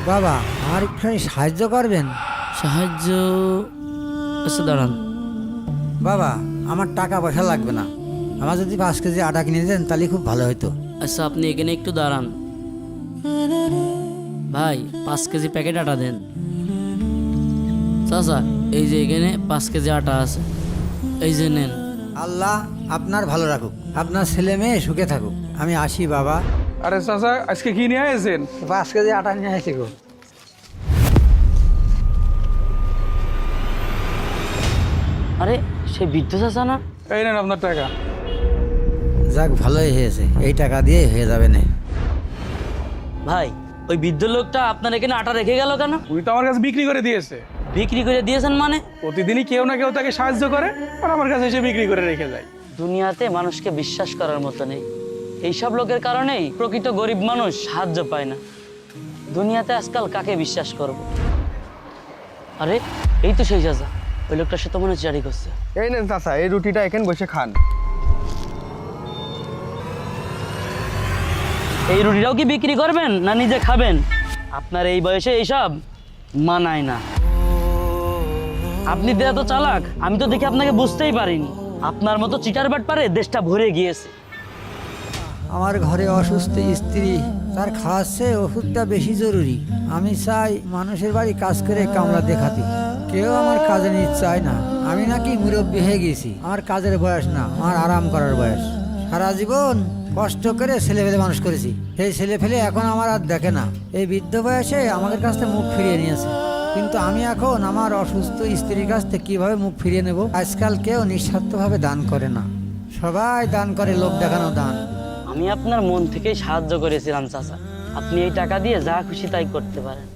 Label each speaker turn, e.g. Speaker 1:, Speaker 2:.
Speaker 1: বাবা আমার একটুখানি সাহায্য করবেন?
Speaker 2: সাহায্য? আচ্ছা দাঁড়ান।
Speaker 1: বাবা আমার টাকা পয়সা লাগবে না, আমার যদি 5 কেজি আটা কিনে দেন তাহলে খুব ভালো হতো।
Speaker 2: আচ্ছা আপনি এখানে একটু দাঁড়ান। ভাই 5 কেজি প্যাকেট আটা দেন। চাচা এই যে এখানে 5 কেজি আটা আছে, এই যে নেন।
Speaker 1: আল্লাহ আপনার ভালো রাখুক, আপনার ছেলে মেয়ে সুখে থাকুক। আমি আসি বাবা।
Speaker 3: আরে চাচা আজকে কি নিয়ে আসেন?
Speaker 1: 5 কেজি আটা নিয়ে আসি গো।
Speaker 2: আরে সে বৃদ্ধ চাচা না?
Speaker 3: এই নেন আপনার টাকা।
Speaker 1: যাক ভালোই হয়েছে, এই টাকা দিয়ে হয়ে যাবে না।
Speaker 2: ভাই ওই বৃদ্ধ লোকটা আপনার এখানে আটা রেখে গেল কেন?
Speaker 3: উনি তো আমার কাছে বিক্রি করে দিয়েছে।
Speaker 2: বিক্রি করে দিয়েছেন মানে?
Speaker 3: প্রতিদিনই কেউ না কেউ তাকে সাহায্য করে আর আমার কাছে এসে বিক্রি করে রেখে যায়।
Speaker 2: দুনিয়াতে মানুষকে বিশ্বাস করার মতো নেই। এইসব লোকের কারণেই প্রকৃত গরিব মানুষ সাহায্য পায় না। দুনিয়াতে আজকাল কাকে বিশ্বাস করব? আরে এই তো সেই চাচা, ওই লোকটার সাথে মনে হচ্ছে জারি করছে।
Speaker 4: এই নেন চাচা, এই রুটিটা এখানে বসে খান।
Speaker 2: এই রুটিটাও কি বিক্রি করবেন না নিজে খাবেন? আপনার এই বয়সে এইসব মানায় না। আপনি তো এত চালাক, আমি তো দেখে আপনাকে বুঝতেই পারিনি। আপনার মতো চিটার বাটপারে দেশটা ভরে গিয়েছে।
Speaker 1: আমার ঘরে অসুস্থ স্ত্রী, তার খাওয়াচ্ছে ওষুধটা বেশি জরুরি। আমি চাই মানুষের বাড়ি কাজ করে কামলা দেখাতে, কেউ আমার কাজে নিতে চায় না। আমি নাকি মুরব্বী হয়ে গেছি, আমার কাজের বয়স না, আমার আরাম করার বয়স। সারা জীবন কষ্ট করে ছেলে ফেলে মানুষ করেছি, সেই ছেলে ফেলে এখন আমার আর দেখে না। এই বৃদ্ধ বয়সে আমাদের কাছ থেকে মুখ ফিরিয়ে নিয়েছে, কিন্তু আমি এখন আমার অসুস্থ স্ত্রীর কাছ থেকে কিভাবে মুখ ফিরিয়ে নেব? আজকাল কেউ নিঃস্বার্থভাবে দান করে না, সবাই দান করে লোক দেখানো দান।
Speaker 2: আমি আপনার মন থেকেই সাহায্য করেছিলাম চাচা। আপনি এই টাকা দিয়ে যা খুশি তাই করতে পারেন।